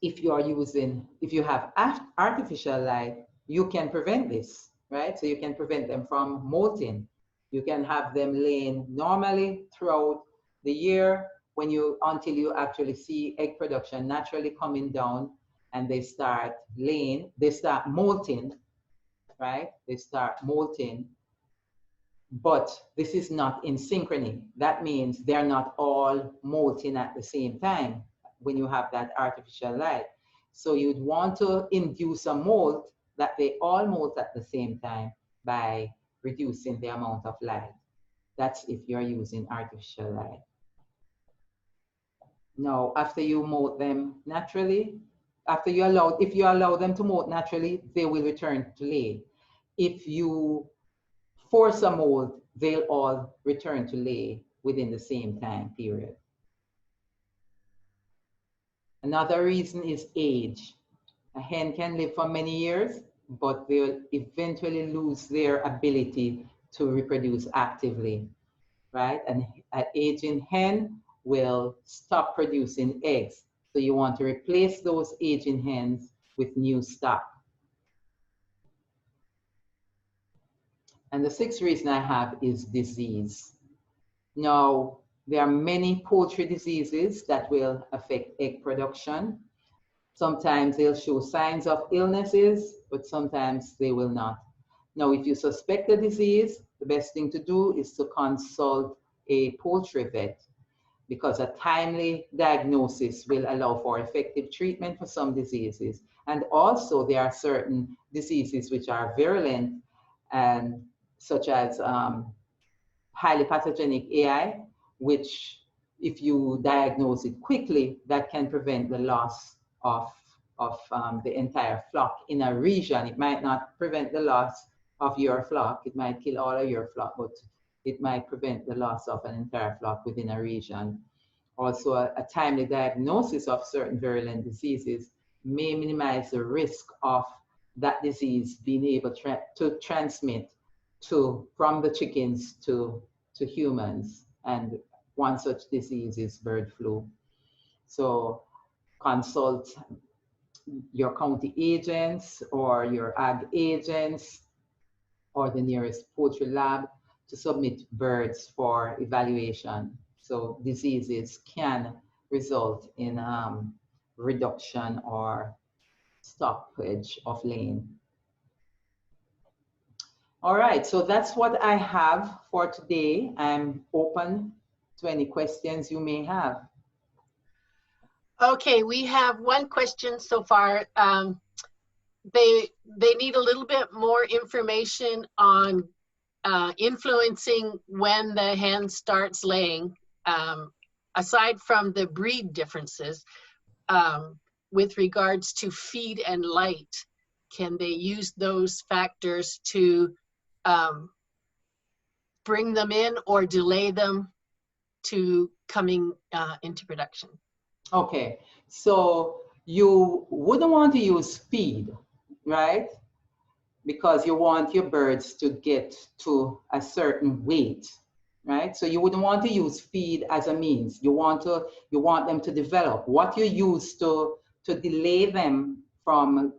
if you have artificial light, you can prevent this, right? So you can prevent them from molting. You can have them laying normally throughout the year until you actually see egg production naturally coming down, and they start molting, right? They start molting, but this is not in synchrony. That means they're not all molting at the same time when you have that artificial light. So you'd want to induce a molt that they all molt at the same time by reducing the amount of light. That's if you're using artificial light. Now, after you molt them naturally, if you allow them to molt naturally, they will return to lay. If you force a molt, they'll all return to lay within the same time period. Another reason is age. A hen can live for many years, but they'll eventually lose their ability to reproduce actively, right? And an aging hen will stop producing eggs. So you want to replace those aging hens with new stock. And the sixth reason I have is disease. Now, there are many poultry diseases that will affect egg production. Sometimes they'll show signs of illnesses, but sometimes they will not. Now, if you suspect a disease, the best thing to do is to consult a poultry vet, because a timely diagnosis will allow for effective treatment for some diseases. And also there are certain diseases which are virulent, and such as highly pathogenic AI, which if you diagnose it quickly, that can prevent the loss of the entire flock in a region. It might not prevent the loss of your flock, it might kill all of your flock, but it might prevent the loss of an entire flock within a region. Also, a timely diagnosis of certain virulent diseases may minimize the risk of that disease being able to transmit from the chickens to humans. And one such disease is bird flu. So consult your county agents or your ag agents or the nearest poultry lab to submit birds for evaluation. So diseases can result in reduction or stoppage of laying. All right, so that's what I have for today. I'm open to any questions you may have. Okay, we have one question so far. They need a little bit more information on influencing when the hen starts laying, aside from the breed differences, with regards to feed and light. Can they use those factors to bring them in or delay them to coming into production? Okay, so you wouldn't want to use feed, right? Because you want your birds to get to a certain weight, right? So you wouldn't want to use feed as a means. You want them to develop. What you use to delay them from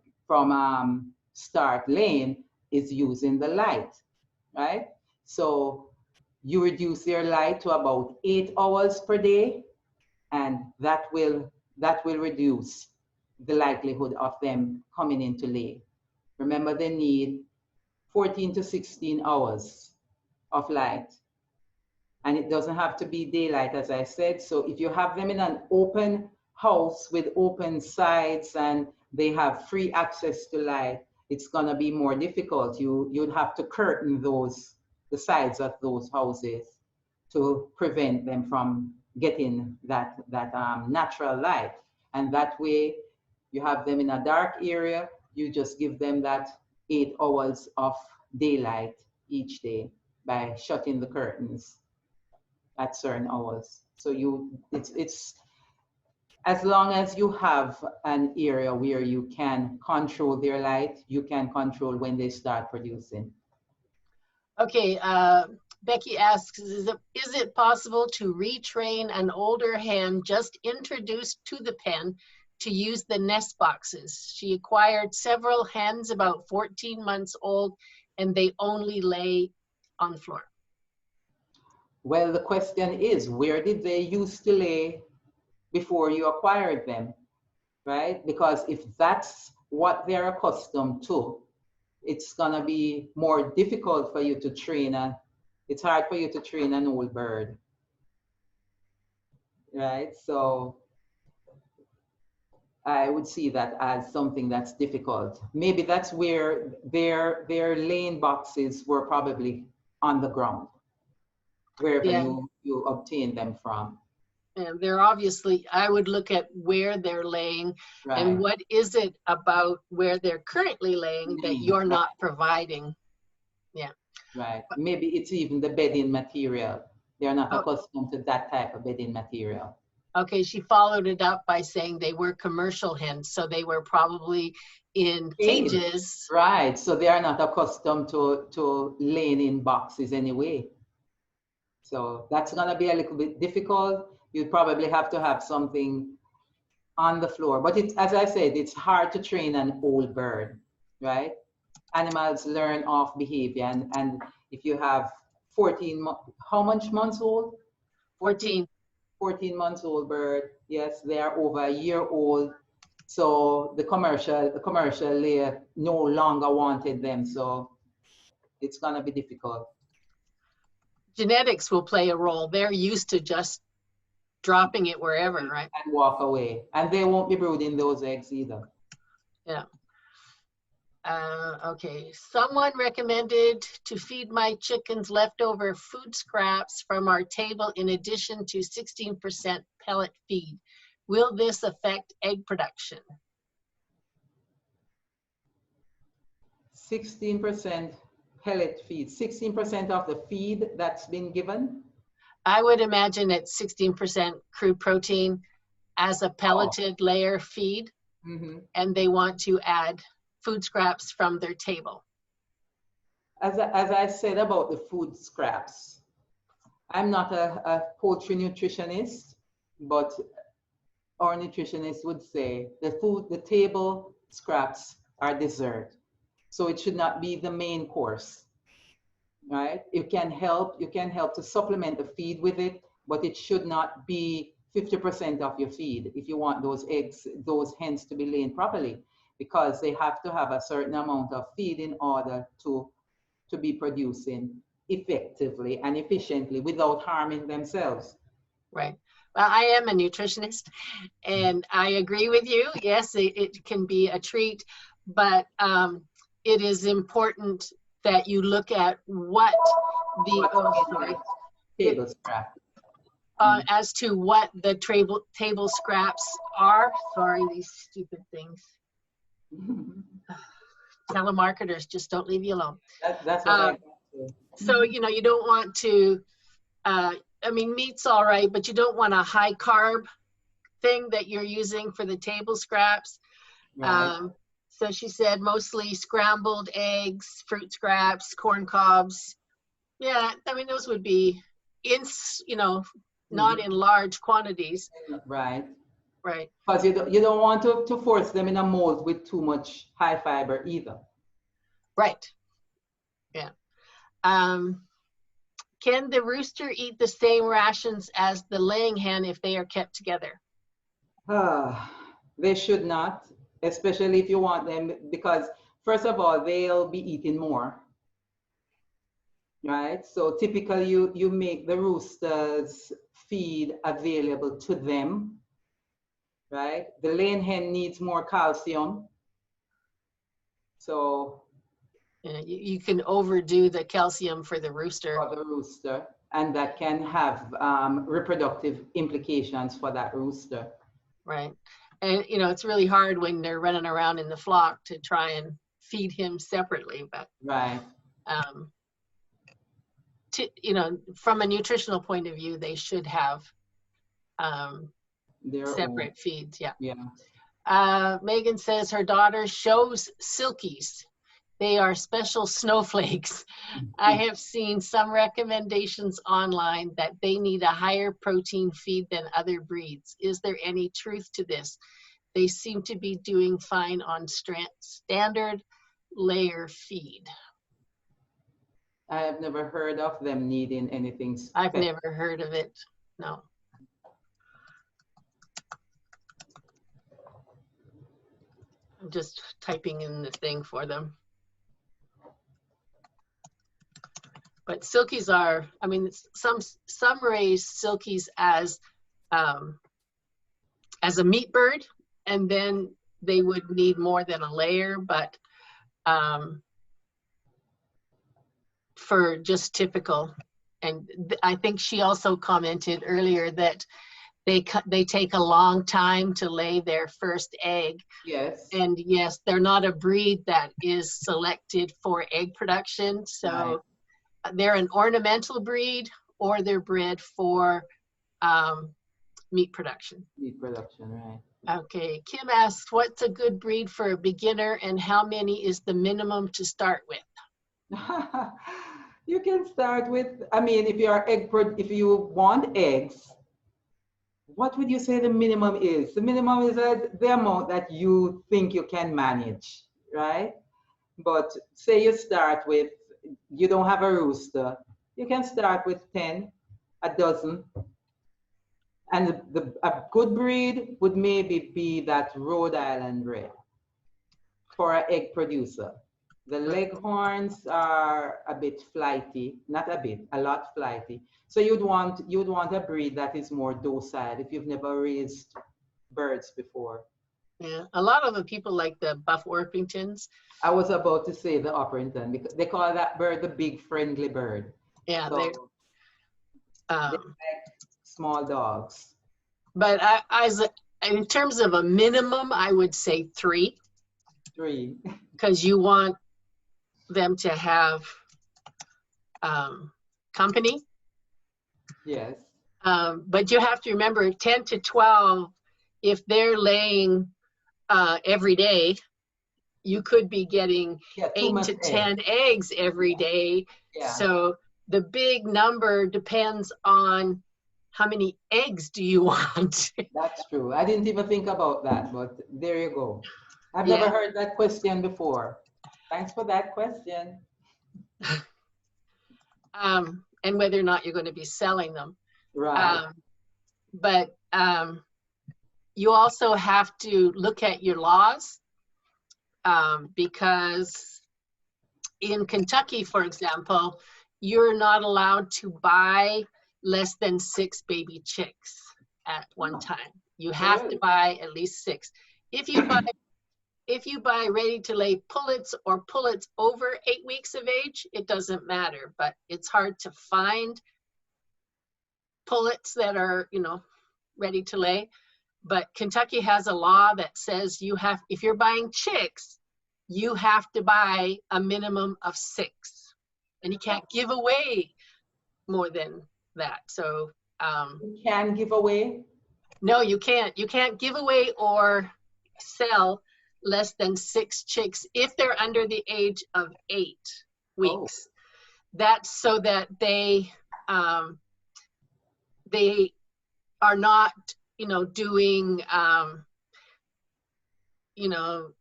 start laying is using the light, right? So you reduce their light to about 8 hours per day, and that will reduce the likelihood of them coming into lay. Remember, they need 14 to 16 hours of light And it doesn't have to be daylight, as I said. So if you have them in an open house with open sides and they have free access to light, it's gonna be more difficult. You'd have to curtain the sides of those houses to prevent them from getting that natural light. And that way, you have them in a dark area, you just give them that 8 hours of daylight each day by shutting the curtains at certain hours. So it's as long as you have an area where you can control their light, you can control when they start producing. Okay, Becky asks, is it possible to retrain an older hen just introduced to the pen to use the nest boxes? She acquired several hens about 14 months old and they only lay on the floor. Well, the question is, where did they used to lay before you acquired them, right? Because if that's what they're accustomed to, it's gonna be more difficult for you to train it's hard for you to train an old bird, right? So I would see that as something that's difficult. Maybe that's where their laying boxes were probably on the ground, wherever you obtain them from. And they're obviously, I would look at where they're laying, right, and what is it about where they're currently laying that you're not providing. Yeah. Right. Maybe it's even the bedding material. They're not accustomed to that type of bedding material. Okay, she followed it up by saying they were commercial hens, so they were probably in cages. Right, so they are not accustomed to laying in boxes anyway. So that's gonna be a little bit difficult. You'd probably have to have something on the floor. But it's, as I said, it's hard to train an old bird, right? Animals learn off behavior. And if you have 14, how much months old? 14 months old bird, yes, they are over a year old. So the commercial layer no longer wanted them. So it's gonna be difficult. Genetics will play a role. They're used to just dropping it wherever, right? And walk away. And they won't be brooding those eggs either. Yeah. Okay, someone recommended to feed my chickens leftover food scraps from our table in addition to 16% pellet feed. Will this affect egg production? 16% pellet feed, 16% of the feed that's been given? I would imagine it's 16% crude protein as a pelleted layer feed, and they want to add food scraps from their table. As I said about the food scraps, I'm not a poultry nutritionist, but our nutritionist would say the table scraps are dessert. So it should not be the main course, right? You can help to supplement the feed with it, but it should not be 50% of your feed if you want those eggs, those hens to be laying properly, because they have to have a certain amount of feed in order to be producing effectively and efficiently without harming themselves. Right. Well, I am a nutritionist and I agree with you. Yes, it can be a treat, but it is important that you look at what the table scrap. As to what the table scraps are. Sorry, these stupid things. Telemarketers just don't leave you alone. That's what so, you know, you don't want to, I mean, meat's all right, but you don't want a high carb thing that you're using for the table scraps. Right. So she said mostly scrambled eggs, fruit scraps, corn cobs. Yeah, I mean, those would be not in large quantities. Right. Right. Because you don't want to force them in a mold with too much high fiber either. Right. Yeah. Can the rooster eat the same rations as the laying hen if they are kept together? They should not, especially if you want them, because first of all, they'll be eating more. right? So typically you make the roosters feed available to them, right? The laying hen needs more calcium. So You can overdo the calcium for the rooster. for the rooster, and that can have reproductive implications for that rooster. Right. And, you know, it's really hard when they're running around in the flock to try and feed him separately. But, Right. You know, from a nutritional point of view, they should have Their separate own. feeds. Yeah. Yeah. Megan says her daughter shows silkies. They are special snowflakes. I have seen some recommendations online that they need a higher protein feed than other breeds. Is there any truth to this? They seem to be doing fine on standard layer feed. I have never heard of them needing anything I've special. never heard of it. No. I'm just typing in the thing for them. But silkies are, I mean, some raise silkies as a meat bird, and then they would need more than a layer, but for just typical. And I think she also commented earlier that they take a long time to lay their first egg. Yes. And yes, they're not a breed that is selected for egg production. So right. They're an ornamental breed, or they're bred for meat production. Meat production, right. Okay, Kim asked, what's a good breed for a beginner and how many is the minimum to start with? You can start with, I mean, if you want eggs, what would you say the minimum is? The minimum is the amount that you think you can manage, right? But say you start with, you don't have a rooster, you can start with 10, a dozen. And a good breed would maybe be that Rhode Island red for an egg producer. The Leghorns are a bit flighty, not a bit, a lot flighty. So you'd want a breed that is more docile if you've never raised birds before. Yeah, a lot of the people like the Buff Orpingtons. I was about to say the Orpington because they call that bird the big friendly bird. Yeah, so they're like small dogs. But in terms of a minimum, I would say 3. 3. Because you want them to have company. Yes. But you have to remember 10 to 12, if they're laying every day, you could be getting 8 to 10 eggs every day. Yeah. So the big number depends on how many eggs do you want. That's true. I didn't even think about that, but there you go. I've never heard that question before. Thanks for that question. And whether or not you're going to be selling them. Right. But you also have to look at your laws, because in Kentucky, for example, you're not allowed to buy less than 6 baby chicks at one time. You have to buy at least 6. If you buy ready to lay pullets or pullets over 8 weeks of age, it doesn't matter, but it's hard to find pullets that are, ready to lay. But Kentucky has a law that says if you're buying chicks, you have to buy a minimum of 6, and you can't give away more than that. So you can give away? No, you can't. You can't give away or sell less than 6 chicks if they're under the age of 8 weeks. Oh. That's so that they are not, doing,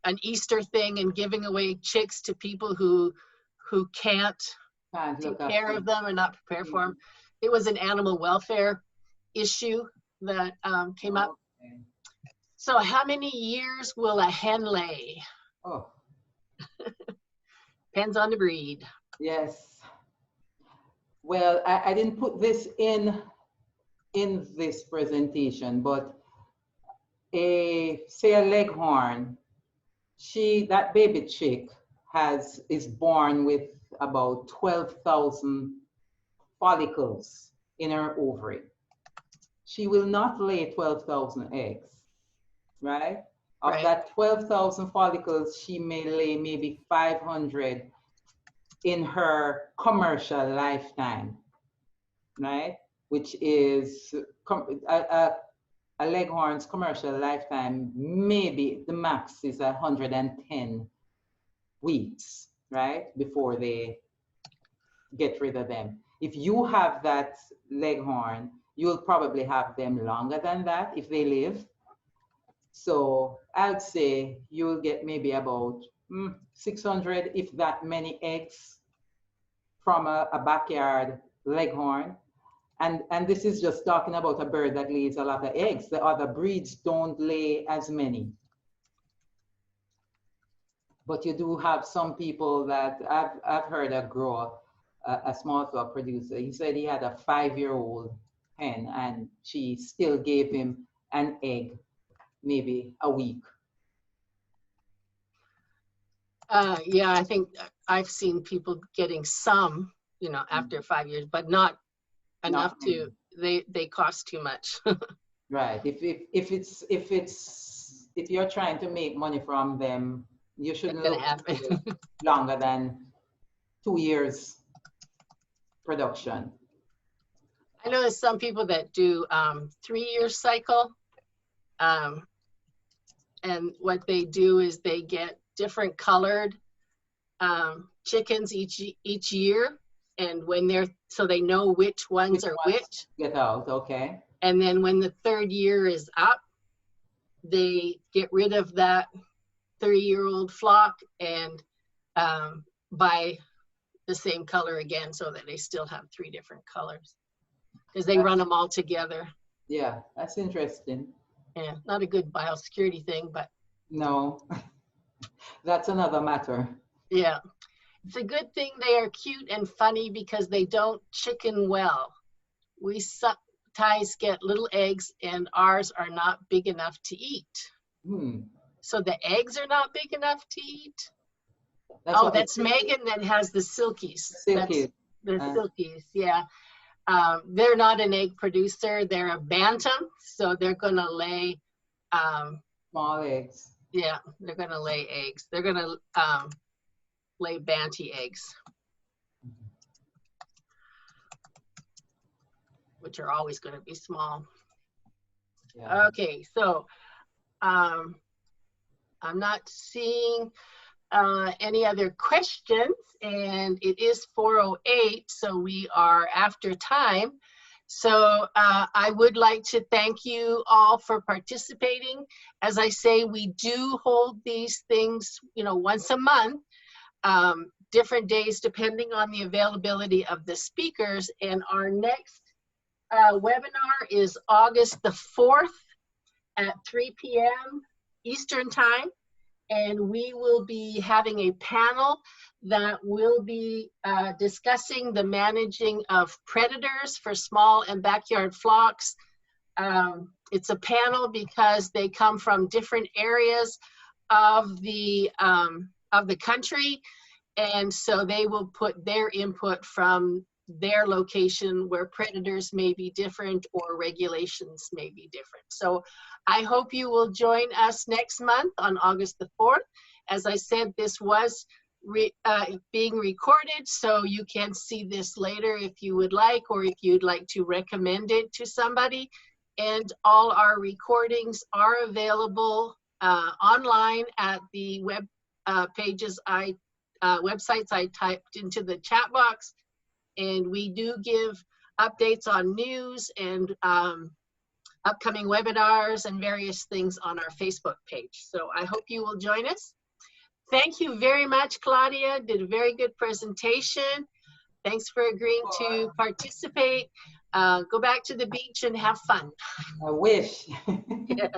an Easter thing and giving away chicks to people who can't take care of them or not prepare for them. It was an animal welfare issue that came up. Okay. So how many years will a hen lay? Oh. Depends on the breed. Yes. Well, I didn't put this in this presentation, but say a leghorn, that baby chick is born with about 12,000 follicles in her ovary. She will not lay 12,000 eggs, right? Of Right. that 12,000 follicles, she may lay maybe 500 in her commercial lifetime, right? Which is a leghorn's commercial lifetime, maybe the max is 110 weeks, right? Before they get rid of them. If you have that leghorn, you'll probably have them longer than that if they live. So I'd say you'll get maybe about 600, if that many eggs from a backyard leghorn. And this is just talking about a bird that lays a lot of eggs. The other breeds don't lay as many. But you do have some people that I've heard a grower, a small flock producer. He said he had a 5-year-old hen and she still gave him an egg maybe a week. Yeah, I think I've seen people getting some, you know, after 5 years, but not enough to, they cost too much. Right. If you're trying to make money from them, you shouldn't look longer than 2 years production. I know there's some people that do 3-year cycle. And what they do is they get different colored chickens each year. And when so they know which ones are which. Get out, okay. And then when the 3rd year is up, they get rid of that 3-year-old flock and buy the same color again so that they still have 3 different colors. Because they run them all together. Yeah, that's interesting. Yeah, not a good biosecurity thing, but. No, that's another matter. Yeah, it's a good thing they are cute and funny because they don't chicken well. We sometimes get little eggs and ours are not big enough to eat. So the eggs are not big enough to eat. That's Megan that has the silkies. Silkies. The silkies, yeah. They're not an egg producer. They're a bantam, so they're gonna lay small eggs. Yeah, they're gonna lay eggs. They're gonna lay banty eggs, which are always gonna be small. Yeah. Okay, so I'm not seeing any other questions, and it is 4:08, so we are after time. So I would like to thank you all for participating. As I say, we do hold these things, you know, once a month, different days depending on the availability of the speakers. And our next webinar is August the 4th at 3 p.m. Eastern Time. And we will be having a panel that will be discussing the managing of predators for small and backyard flocks. It's a panel because they come from different areas of the country, and so they will put their input from their location where predators may be different or regulations may be different. So I hope you will join us next month on August the 4th. As I said, this was being recorded, so you can see this later if you would like, or if you'd like to recommend it to somebody. And all our recordings are available online at the web pages websites I typed into the chat box. And we do give updates on news and upcoming webinars and various things on our Facebook page. So I hope you will join us. Thank you very much, Claudia. Did a very good presentation. Thanks for agreeing to participate. Go back to the beach and have fun. I wish. Yeah.